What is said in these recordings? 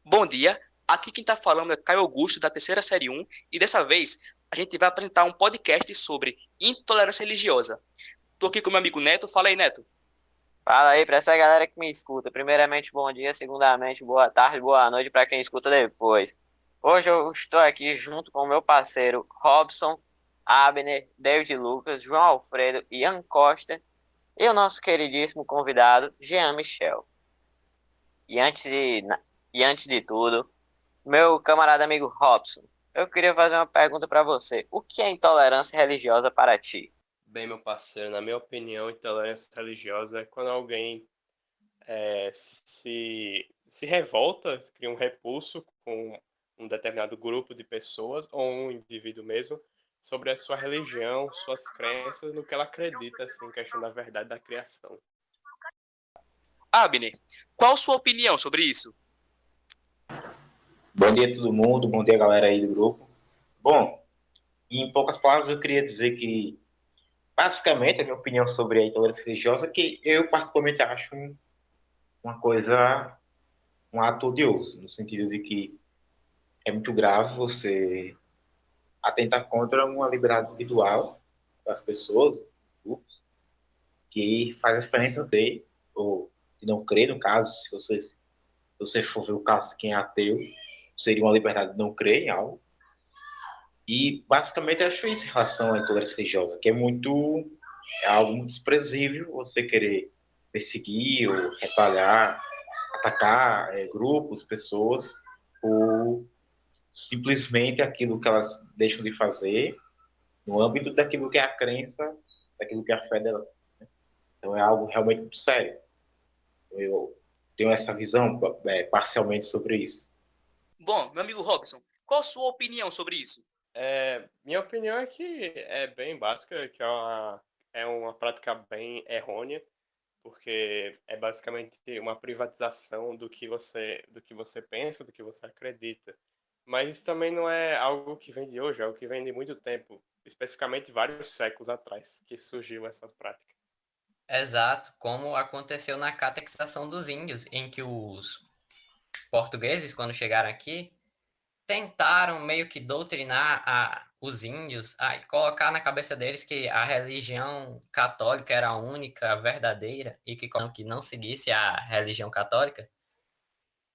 Bom dia, aqui quem está falando é Caio Augusto, da terceira série 1, e dessa vez a gente vai apresentar um podcast sobre intolerância religiosa. Tô aqui com meu amigo Neto, fala aí, Neto. Fala aí pra essa galera que me escuta. Primeiramente, bom dia. Segundamente, boa tarde, boa noite pra quem escuta depois. Hoje eu estou aqui junto com o meu parceiro Robson, Abner, David Lucas, João Alfredo, Ian Costa e o nosso queridíssimo convidado, Jean Michel. E antes de, e antes de tudo, meu camarada amigo Robson, eu queria fazer uma pergunta pra você. O que é intolerância religiosa para ti? Bem, meu parceiro, na minha opinião, intolerância religiosa é quando alguém se revolta, cria um repulso com um determinado grupo de pessoas ou um indivíduo mesmo sobre a sua religião, suas crenças, no que ela acredita, assim, em questão da verdade da criação. Abner, qual sua opinião sobre isso? Bom dia a todo mundo, bom dia galera aí do grupo. Bom, em poucas palavras eu queria dizer que, basicamente, a minha opinião sobre a intolerância religiosa é que eu particularmente acho uma coisa, um ato odioso, no sentido de que é muito grave você atentar contra uma liberdade individual das pessoas, grupos, que faz referência a ter, ou de não crer, no caso, se você for ver o caso de quem é ateu, seria uma liberdade de não crer em algo. E basicamente eu acho isso em relação à intolerância religiosa, que é algo muito desprezível você querer perseguir ou retalhar, atacar grupos, pessoas, por simplesmente aquilo que elas deixam de fazer no âmbito daquilo que é a crença, daquilo que é a fé delas. Então é algo realmente muito sério. Eu tenho essa visão parcialmente sobre isso. Bom, meu amigo Robson, qual sua opinião sobre isso? Minha opinião é que é bem básica, que é uma prática bem errônea, porque é basicamente uma privatização do que você pensa, do que você acredita. Mas isso também não é algo que vem de hoje, é algo que vem de muito tempo, especificamente vários séculos atrás, que surgiu essa prática. Exato, como aconteceu na catequização dos índios, em que os portugueses, quando chegaram aqui, tentaram meio que doutrinar os índios, e colocar na cabeça deles que a religião católica era a única, a verdadeira, e que não seguisse a religião católica,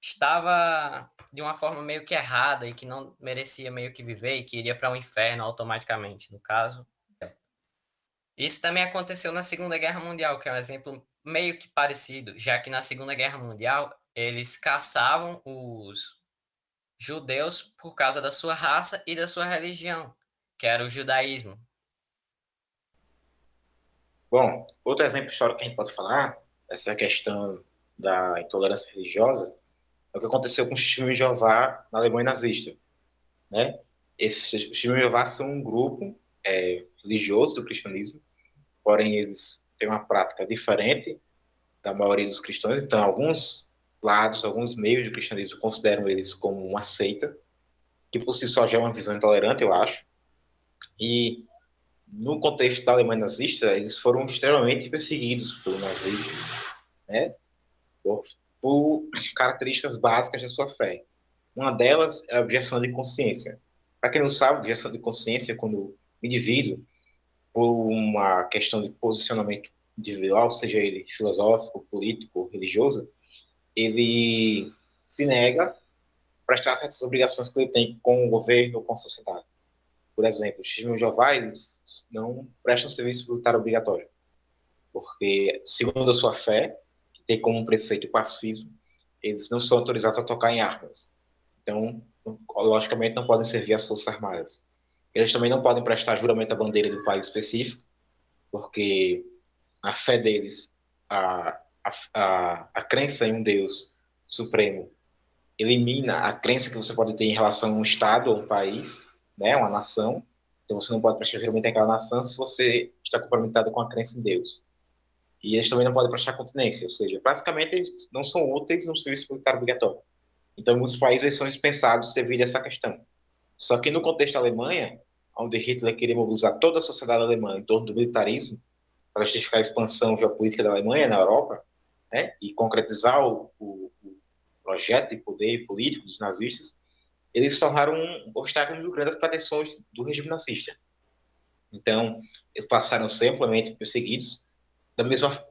estava de uma forma meio que errada e que não merecia meio que viver e que iria para o inferno automaticamente, no caso. Isso também aconteceu na Segunda Guerra Mundial, que é um exemplo meio que parecido, já que na Segunda Guerra Mundial eles caçavam os judeus por causa da sua raça e da sua religião, que era o judaísmo. Bom, outro exemplo histórico que a gente pode falar, essa questão da intolerância religiosa, é o que aconteceu com os Testemunhos de Jeová na Alemanha nazista, né? Esses Testemunhos de Jeová são um grupo religioso do cristianismo, porém eles têm uma prática diferente da maioria dos cristãos, então alguns lados, alguns meios do cristianismo consideram eles como uma seita, que por si só já é uma visão intolerante, eu acho, e no contexto da Alemanha nazista, eles foram extremamente perseguidos pelo nazismo, né? por, por características básicas da sua fé. Uma delas é a objeção de consciência. Para quem não sabe, objeção de consciência é quando o indivíduo, por uma questão de posicionamento individual, seja ele filosófico, político, religioso, ele se nega a prestar certas obrigações que ele tem com o governo ou com a sociedade. Por exemplo, os testemunhos de Jeová, eles não prestam serviço militar obrigatório, porque, segundo a sua fé, que tem como preceito o pacifismo, eles não são autorizados a tocar em armas. Então, logicamente, não podem servir às Forças Armadas. Eles também não podem prestar juramento à bandeira do país específico, porque a fé deles, a crença em um Deus supremo, elimina a crença que você pode ter em relação a um Estado ou um país, né, uma nação. Então, você não pode prestar juramento àquela nação se você está comprometado com a crença em Deus. E eles também não podem prestar continência, ou seja, basicamente eles não são úteis no serviço militar obrigatório. Então, em muitos países eles são dispensados devido a essa questão. Só que no contexto da Alemanha, onde Hitler queria mobilizar toda a sociedade alemã em torno do militarismo, para justificar a expansão geopolítica da Alemanha na Europa, né, e concretizar projeto de poder político dos nazistas, eles se tornaram um obstáculo muito grande às pretensões do regime nazista. Então, eles passaram a ser amplamente perseguidos,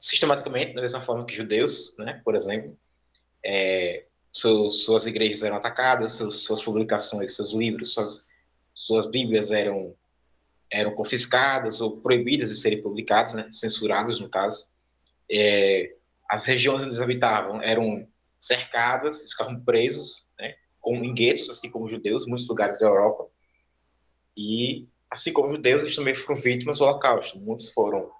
sistematicamente, da mesma forma que judeus, né, por exemplo. Suas igrejas eram atacadas, suas publicações, seus livros, suas bíblias eram confiscadas ou proibidas de serem publicadas, né, censuradas, no caso. As regiões onde eles habitavam eram cercadas, ficavam presos, né, em guetos, assim como os judeus, em muitos lugares da Europa. E, assim como os judeus, eles também foram vítimas do Holocausto. Muitos foram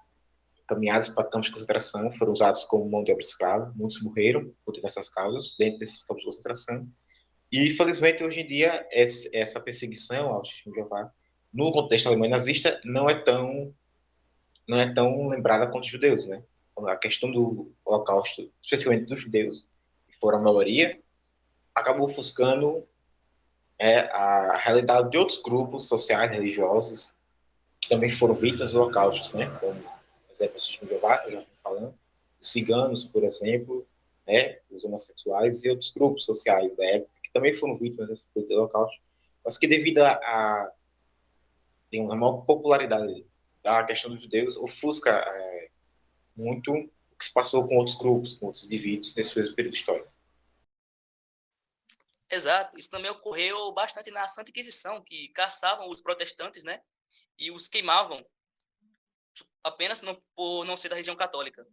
encaminhados para campos de concentração, foram usados como mão de obra escrava, muitos morreram por diversas causas dentro desses campos de concentração. E, infelizmente, hoje em dia, essa perseguição ao testemunho de Jeová, no contexto alemão nazista, não é tão lembrada quanto os judeus, né? A questão do Holocausto, especialmente dos judeus, que foram a maioria, acabou ofuscando a realidade de outros grupos sociais, religiosos, que também foram vítimas do Holocausto, né? Como, por exemplo, os de Jeová, que eu já estou falando, os ciganos, por exemplo, né? Os homossexuais e outros grupos sociais da época, que também foram vítimas desse do Holocausto, mas que devido a tem uma maior popularidade da questão dos judeus, ofusca muito o que se passou com outros grupos, com outros indivíduos nesse mesmo período histórico. Exato. Isso também ocorreu bastante na Santa Inquisição, que caçavam os protestantes, né? E os queimavam apenas por não ser da religião católica.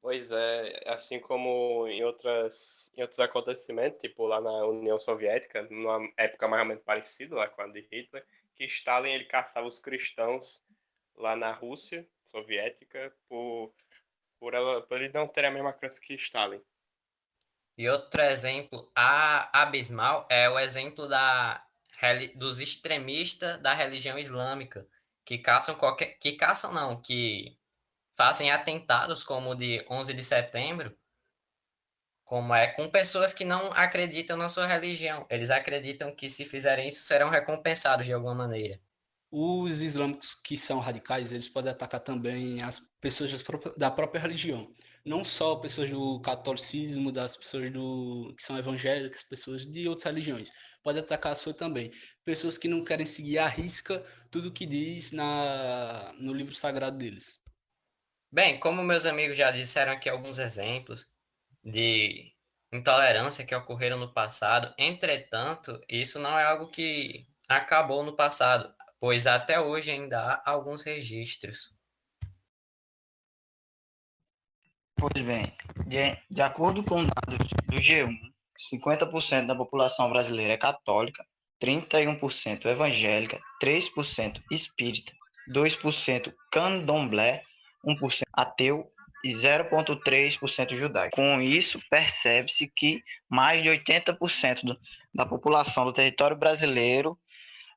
Pois é, assim como em outros acontecimentos, tipo lá na União Soviética, numa época mais ou menos parecida lá com a de Hitler, que Stalin ele caçava os cristãos lá na Rússia soviética por eles não terem a mesma crença que Stalin. E outro exemplo abismal é o exemplo dos extremistas da religião islâmica, que fazem atentados como o de 11 de setembro, com pessoas que não acreditam na sua religião. Eles acreditam que se fizerem isso serão recompensados de alguma maneira. Os islâmicos que são radicais, eles podem atacar também as pessoas da própria religião. Não só pessoas do catolicismo, das pessoas que são evangélicas, pessoas de outras religiões. Pode atacar a sua também. Pessoas que não querem seguir à risca tudo que diz no livro sagrado deles. Bem, como meus amigos já disseram aqui alguns exemplos de intolerância que ocorreram no passado, entretanto, isso não é algo que acabou no passado, pois até hoje ainda há alguns registros. Pois bem, de acordo com dados do G1, 50% da população brasileira é católica, 31% evangélica, 3% espírita, 2% candomblé, 1% ateu e 0,3% judaico. Com isso, percebe-se que mais de 80% da população do território brasileiro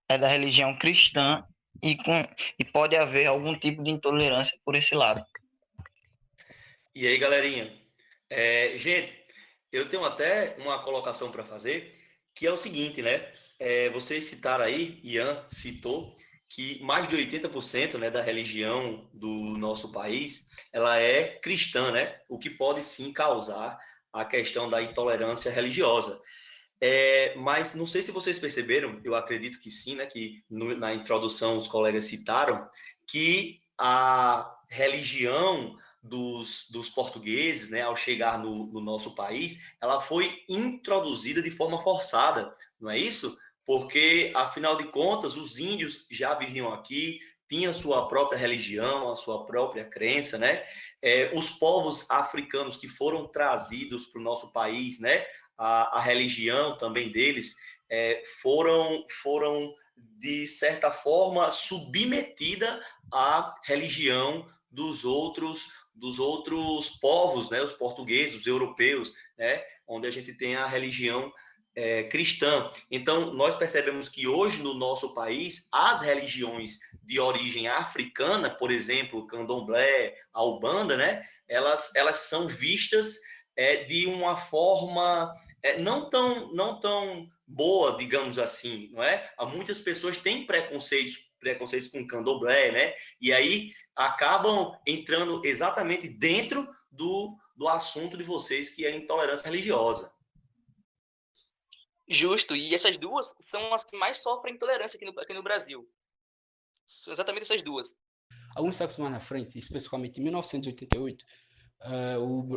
é da religião cristã e pode haver algum tipo de intolerância por esse lado. E aí, galerinha? Gente, eu tenho até uma colocação para fazer, que é o seguinte, né? Vocês citaram aí, Ian citou, que mais de 80%, né, da religião do nosso país, ela é cristã, né? O que pode sim causar a questão da intolerância religiosa. Mas não sei se vocês perceberam, eu acredito que sim, né? Que na introdução os colegas citaram que a religião dos portugueses, né, ao chegar no nosso país, ela foi introduzida de forma forçada, não é isso? Porque, afinal de contas, os índios já viviam aqui, tinham sua própria religião, a sua própria crença, né? Os povos africanos que foram trazidos para o nosso país, né? A religião também deles foram, de certa forma, submetida à religião dos outros povos, né? Os portugueses, os europeus, né? Onde a gente tem a religião cristã. Então, nós percebemos que hoje no nosso país, as religiões de origem africana, por exemplo, candomblé, a Umbanda, né? Elas são vistas de uma forma não tão boa, digamos assim, não é? Há muitas pessoas têm preconceitos com candomblé, né? E aí acabam entrando exatamente dentro do assunto de vocês, que é a intolerância religiosa. Justo, e essas duas são as que mais sofrem intolerância aqui no Brasil. São exatamente essas duas. Alguns séculos mais na frente, especificamente em 1988,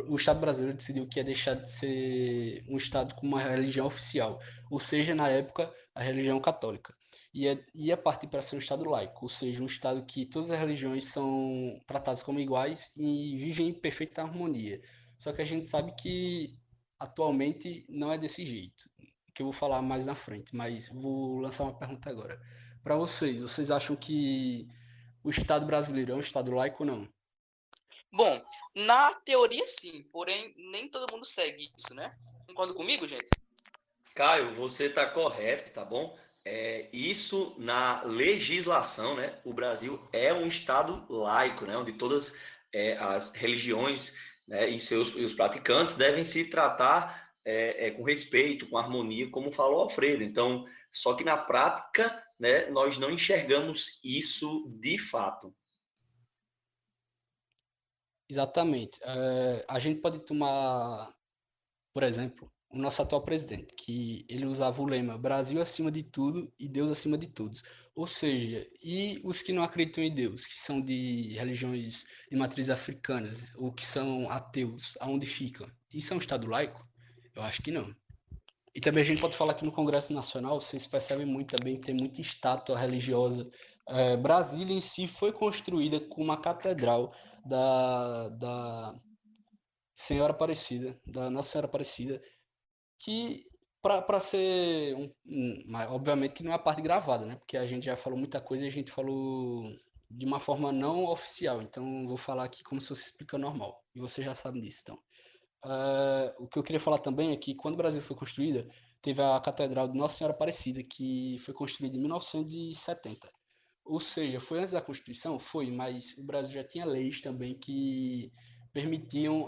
o Estado brasileiro decidiu que ia deixar de ser um Estado com uma religião oficial, ou seja, na época, a religião católica. Ia partir para ser um Estado laico, ou seja, um Estado que todas as religiões são tratadas como iguais e vivem em perfeita harmonia. Só que a gente sabe que atualmente não é desse jeito, que eu vou falar mais na frente, mas vou lançar uma pergunta agora. Para vocês acham que o Estado brasileiro é um Estado laico ou não? Bom, na teoria sim, porém nem todo mundo segue isso, né? Concorda comigo, gente? Caio, você está correto, tá bom? Isso na legislação, né? O Brasil é um estado laico, né? Onde todas as religiões, né, e os praticantes devem se tratar com respeito, com harmonia, como falou Alfredo. Então, só que na prática, né, nós não enxergamos isso de fato. Exatamente. A gente pode tomar, por exemplo, o nosso atual presidente, que ele usava o lema Brasil acima de tudo e Deus acima de todos. Ou seja, e os que não acreditam em Deus, que são de religiões de matriz africanas, ou que são ateus, aonde ficam? Isso é um Estado laico? Eu acho que não. E também a gente pode falar que no Congresso Nacional, vocês percebem muito também, tem muita estátua religiosa. Brasília em si foi construída com uma catedral da Senhora Aparecida, da Nossa Senhora Aparecida, que para ser, mas obviamente que não é a parte gravada, né? Porque a gente já falou muita coisa e a gente falou de uma forma não oficial, então vou falar aqui como se fosse explica normal, e você já sabe disso, então. O que eu queria falar também é que quando o Brasil foi construída, teve a Catedral de Nossa Senhora Aparecida, que foi construída em 1970. Ou seja, foi antes da Constituição? Foi, mas o Brasil já tinha leis também que permitiam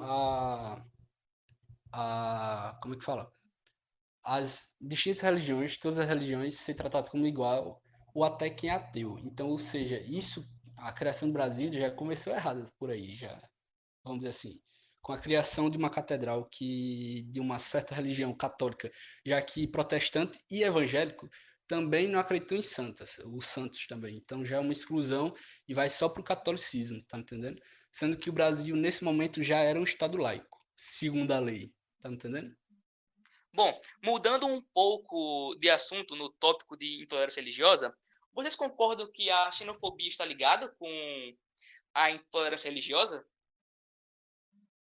como é que fala? As distintas religiões, todas as religiões, ser tratadas como igual, ou até quem é ateu. Então, ou seja, isso, a criação do Brasil já começou errada por aí, já, vamos dizer assim, com a criação de uma catedral de uma certa religião católica, já que protestante e evangélico também não acreditam em santas, os santos também. Então já é uma exclusão e vai só para o catolicismo, tá entendendo? Sendo que o Brasil, nesse momento, já era um Estado laico, segundo a lei, tá entendendo? Bom, mudando um pouco de assunto no tópico de intolerância religiosa, vocês concordam que a xenofobia está ligada com a intolerância religiosa?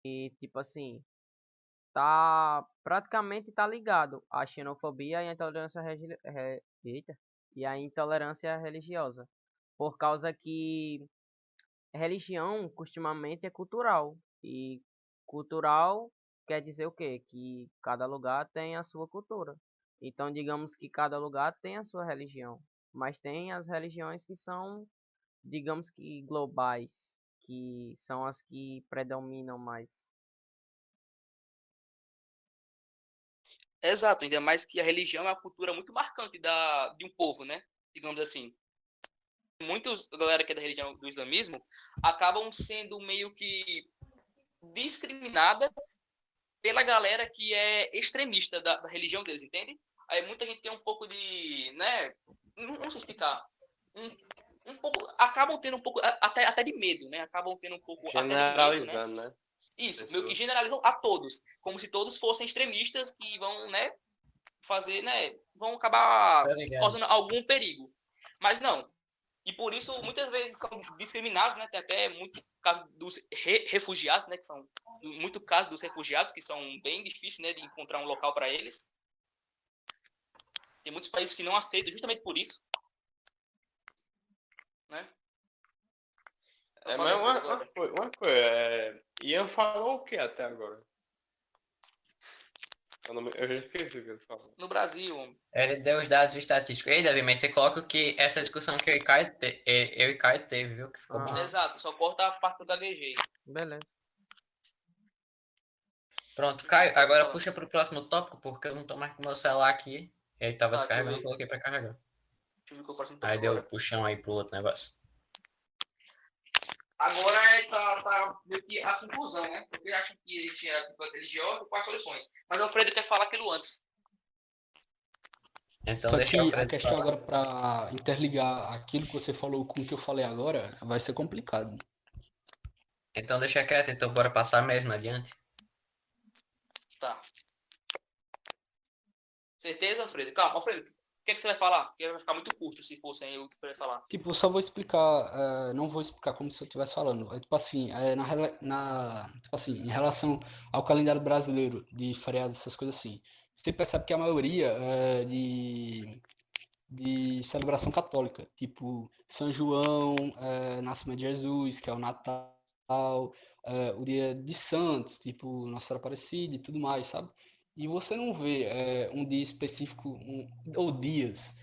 E, tipo assim, tá praticamente tá ligado a xenofobia e a intolerância eita, e a intolerância religiosa, por causa que religião costumamente é cultural e cultural quer dizer o quê? Que cada lugar tem a sua cultura. Então, digamos que cada lugar tem a sua religião, mas tem as religiões que são, digamos que globais, que são as que predominam mais. Exato, ainda mais que a religião é uma cultura muito marcante de um povo, né? Digamos assim. Muitos galera que é da religião do islamismo acabam sendo meio que discriminadas pela galera que é extremista da religião deles, entende? Aí muita gente tem um pouco de, né? Não sei explicar. Um pouco, acabam tendo um pouco até de medo, né? Acabam tendo um pouco até de medo, né? Generalizando, né? Isso, meio que generalizam a todos, como se todos fossem extremistas que vão, né, fazer, né, vão acabar causando algum perigo. Mas não. E por isso, muitas vezes são discriminados, né? Tem até muito caso dos refugiados, né? Que são muito caso dos refugiados, que são bem difíceis, né? De encontrar um local para eles. Tem muitos países que não aceitam justamente por isso. Né? Mas uma coisa, Ian falou o que até agora? Eu já esqueci o que ele falou. No Brasil. Ele deu os dados estatísticos. Ei, Davi, mas você coloca que essa discussão que eu e Caio teve, viu? Que ficou bom. Exato, só corta a parte do gaguejei. Beleza. Pronto, Caio, agora puxa pro próximo tópico, porque eu não tô mais com o meu celular aqui. Ele tava descarregando, eu coloquei pra carregar. Deixa eu ver qual é o próximo tópico Aí deu agora. puxão aí pro outro negócio. Agora tá meio que a conclusão, né? Porque acham que existem as culturas religiosas, quais soluções. Mas o Alfredo quer falar aquilo antes. Então Só deixa o que a Alfredo questão falar. agora para interligar aquilo que você falou com o que eu falei agora vai ser complicado. Então deixa quieto, então bora passar mesmo adiante. Tá. Certeza, Alfredo? Calma, Alfredo, o que é que você vai falar? Porque vai ficar muito curto se fosse aí o que eu ia falar. Tipo, eu só vou explicar, não vou explicar como se eu estivesse falando. É tipo assim, tipo assim, em relação ao calendário brasileiro de feriados, essas coisas assim, você percebe que a maioria é de celebração católica, tipo São João, Nascimento de Jesus, que é o Natal, o dia de Santos, tipo Nossa Senhora Aparecida e tudo mais, sabe? E você não vê um dia específico, ou dias,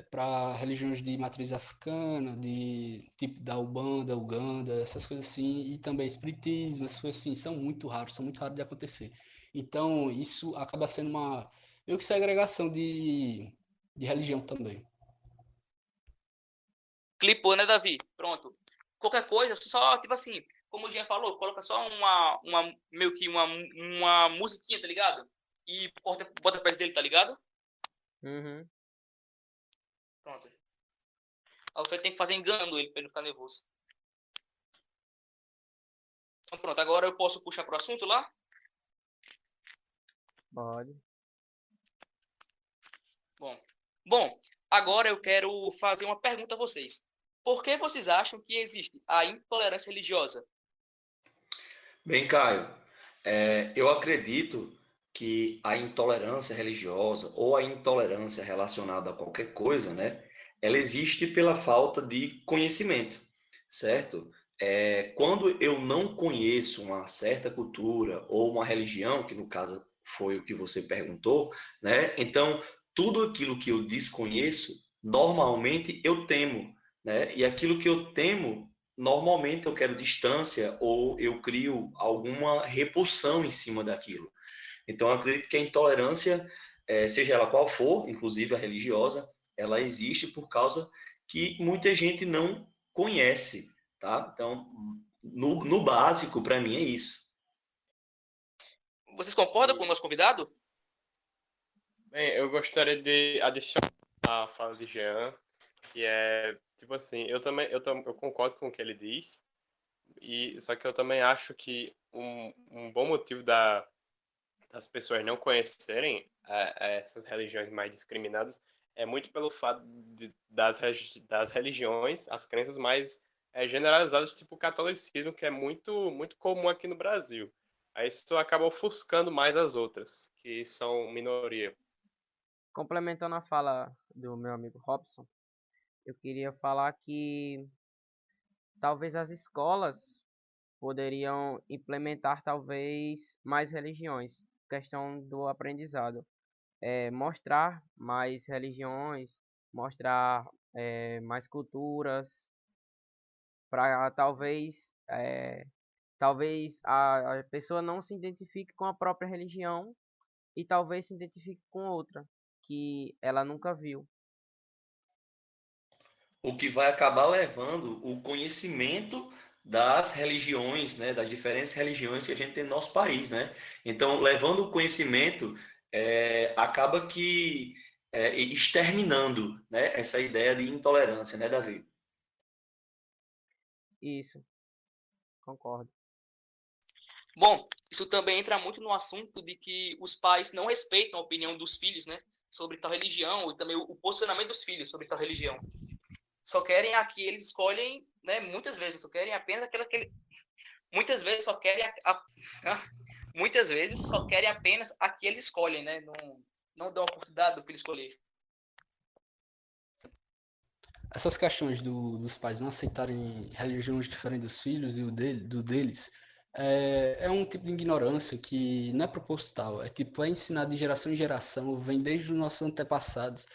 para religiões de matriz africana, de tipo da Ubanda, Uganda, essas coisas assim, e também espiritismo, essas coisas assim, são muito raros de acontecer. Então, isso acaba sendo uma meio que segregação de religião também. Clipou, né, Davi? Pronto. Qualquer coisa, só, tipo assim, como o Jean falou, coloca só meio que uma musiquinha, tá ligado? E bota perto dele, tá ligado? Uhum. Pronto. Aí o Alfredo tem que fazer enganando ele pra ele não ficar nervoso. Então pronto, agora eu posso puxar pro assunto lá? Pode. Bom, agora eu quero fazer uma pergunta a vocês. Por que vocês acham que existe a intolerância religiosa? Bem, Caio, eu acredito que a intolerância religiosa ou a intolerância relacionada a qualquer coisa, né, ela existe pela falta de conhecimento, certo? Quando eu não conheço uma certa cultura ou uma religião, que no caso foi o que você perguntou, né, então tudo aquilo que eu desconheço, normalmente eu temo, né, e aquilo que eu temo normalmente eu quero distância ou eu crio alguma repulsão em cima daquilo. Então, eu acredito que a intolerância, seja ela qual for, inclusive a religiosa, ela existe por causa que muita gente não conhece, tá? Então, no básico, para mim, é isso. Vocês concordam com o nosso convidado? Bem, eu gostaria de adicionar a fala de Jean, que é, tipo assim, eu concordo com o que ele diz, só que eu também acho que um bom motivo das pessoas não conhecerem essas religiões mais discriminadas é muito pelo fato das religiões, as crenças mais generalizadas, tipo o catolicismo, que é muito comum aqui no Brasil. Aí isso acaba ofuscando mais as outras, que são minoria. Complementando a fala do meu amigo Robson, eu queria falar que talvez as escolas poderiam implementar talvez mais religiões, questão do aprendizado, mostrar mais religiões, mostrar mais culturas, para talvez a pessoa não se identifique com a própria religião e talvez se identifique com outra que ela nunca viu. O que vai acabar levando o conhecimento das religiões, né, das diferentes religiões que a gente tem no nosso país, né? Então, levando o conhecimento, acaba que exterminando, né, essa ideia de intolerância, né, Davi? Isso, concordo. Bom, isso também entra muito no assunto de que os pais não respeitam a opinião dos filhos, né, sobre tal religião e também o posicionamento dos filhos sobre tal religião. Só querem a que eles escolhem, né, muitas vezes só querem apenas aquela que muitas vezes só querem muitas vezes só querem apenas a que eles escolhem, né? Não dão a oportunidade do filho escolher. Essas questões dos pais não aceitarem religiões diferentes dos filhos e do deles é um tipo de ignorância que não é proposital, é ensinado de geração em geração, vem desde os nossos antepassados,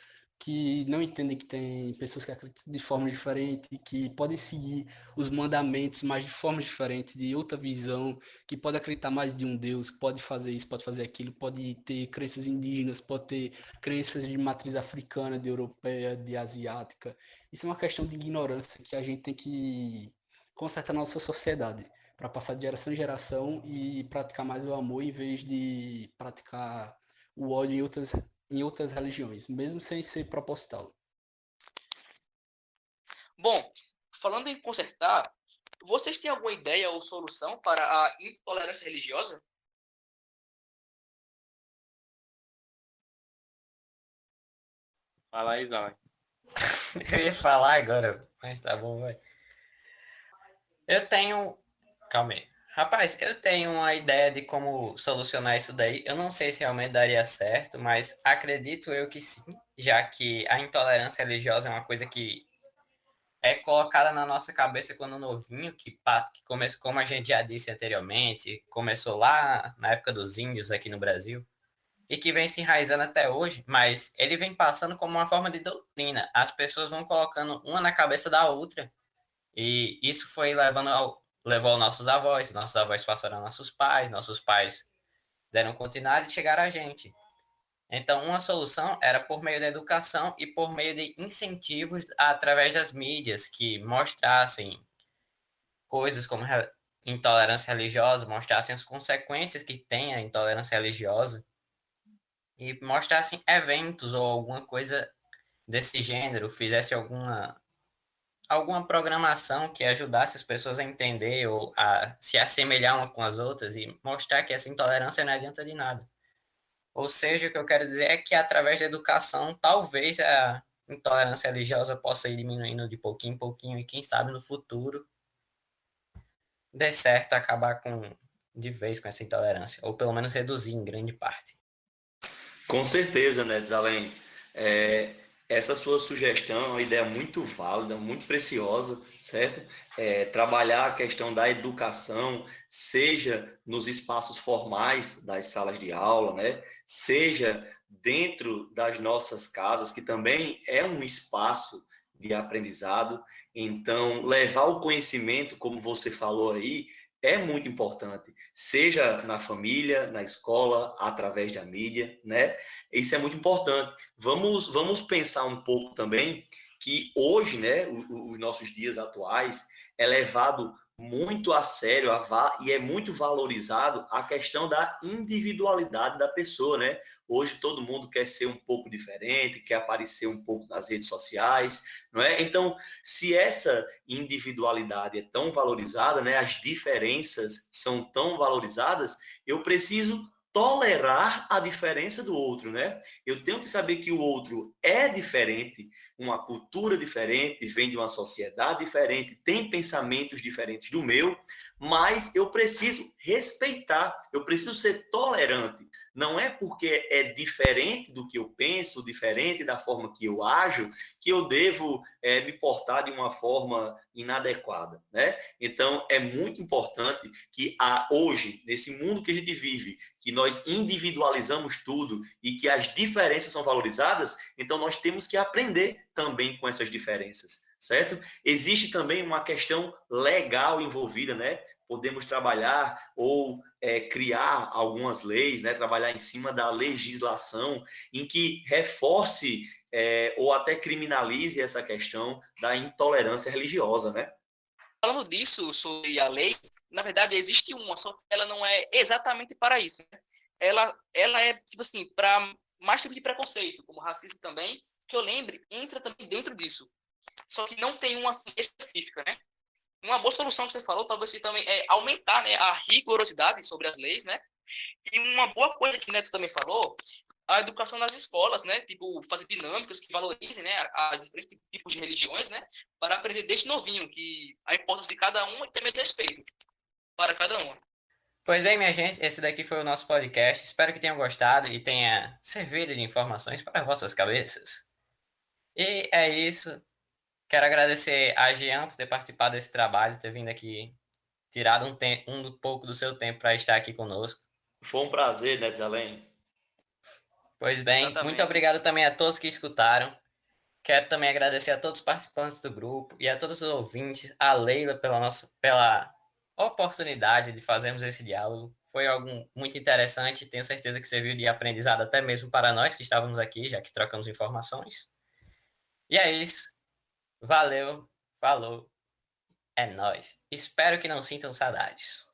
que não entendem que tem pessoas que acreditam de forma diferente, que podem seguir os mandamentos, mas de forma diferente, de outra visão, que pode acreditar mais de um Deus, que pode fazer isso, pode fazer aquilo, pode ter crenças indígenas, pode ter crenças de matriz africana, de europeia, de asiática. Isso é uma questão de ignorância que a gente tem que consertar a nossa sociedade, para passar de geração em geração e praticar mais o amor em vez de praticar o ódio em outras religiões, mesmo sem ser proposital. Bom, falando em consertar, vocês têm alguma ideia ou solução para a intolerância religiosa? Fala aí, Zé. Eu ia falar agora, mas tá bom, vai. Eu tenho. Calma aí. Rapaz, eu tenho uma ideia de como solucionar isso daí. Eu não sei se realmente daria certo, mas acredito eu que sim, já que a intolerância religiosa é uma coisa que é colocada na nossa cabeça quando novinho, que começou, como a gente já disse anteriormente, começou lá na época dos índios aqui no Brasil, e que vem se enraizando até hoje, mas ele vem passando como uma forma de doutrina. As pessoas vão colocando uma na cabeça da outra, e isso foi levou aos nossos avós passaram aos nossos pais deram continuidade e chegaram a gente. Então, uma solução era por meio da educação e por meio de incentivos através das mídias que mostrassem coisas como intolerância religiosa, mostrassem as consequências que tem a intolerância religiosa e mostrassem eventos ou alguma coisa desse gênero, fizesse alguma programação que ajudasse as pessoas a entender ou a se assemelhar uma com as outras e mostrar que essa intolerância não adianta de nada. Ou seja, o que eu quero dizer é que através da educação, talvez a intolerância religiosa possa ir diminuindo de pouquinho em pouquinho e quem sabe no futuro dê certo acabar de vez com essa intolerância, ou pelo menos reduzir em grande parte. Com certeza, né, Desalém? Essa sua sugestão é uma ideia muito válida, muito preciosa, certo? Trabalhar a questão da educação, seja nos espaços formais das salas de aula, né? Seja dentro das nossas casas, que também é um espaço de aprendizado. Então, levar o conhecimento, como você falou aí, é muito importante, seja na família, na escola, através da mídia, né? Isso é muito importante. Vamos pensar um pouco também que hoje, né, os nossos dias atuais, é levado muito a sério e é muito valorizado a questão da individualidade da pessoa, né? Hoje todo mundo quer ser um pouco diferente, quer aparecer um pouco nas redes sociais, não é? Então, se essa individualidade é tão valorizada, né, as diferenças são tão valorizadas, eu preciso tolerar a diferença do outro, né? Eu tenho que saber que o outro é diferente, uma cultura diferente, vem de uma sociedade diferente, tem pensamentos diferentes do meu, mas eu preciso respeitar, eu preciso ser tolerante. Não é porque é diferente do que eu penso, diferente da forma que eu ajo, que eu devo me portar de uma forma inadequada, né? Então, é muito importante que hoje, nesse mundo que a gente vive, que nós individualizamos tudo e que as diferenças são valorizadas, então nós temos que aprender também com essas diferenças, certo? Existe também uma questão legal envolvida, né? Podemos trabalhar ou criar algumas leis, né? Trabalhar em cima da legislação em que reforce ou até criminalize essa questão da intolerância religiosa, né? Falando disso, sobre a lei, na verdade existe uma, só que ela não é exatamente para isso, né? Ela é, tipo assim, para mais tipo de preconceito, como racismo também, que eu lembre, entra também dentro disso. Só que não tem uma assim, específica, né? Uma boa solução que você falou, talvez seja também aumentar, né, a rigorosidade sobre as leis, né? E uma boa coisa que o Neto também falou, a educação nas escolas, né? Tipo, fazer dinâmicas que valorizem, né, as diferentes tipos de religiões, né? Para aprender desde novinho que a importância de cada uma e também de respeito para cada uma. Pois bem, minha gente, esse daqui foi o nosso podcast. Espero que tenham gostado e tenha servido de informações para vossas cabeças. E é isso. Quero agradecer a Jean por ter participado desse trabalho, ter vindo aqui, tirado um pouco do seu tempo para estar aqui conosco. Foi um prazer, né, Desalém? Pois bem, muito Exatamente. obrigado também a todos que escutaram. Quero também agradecer a todos os participantes do grupo e a todos os ouvintes, a Leila pela oportunidade de fazermos esse diálogo. Foi algo muito interessante, tenho certeza que serviu de aprendizado até mesmo para nós que estávamos aqui, já que trocamos informações. E é isso. Valeu, falou. É nóis. Espero que não sintam saudades.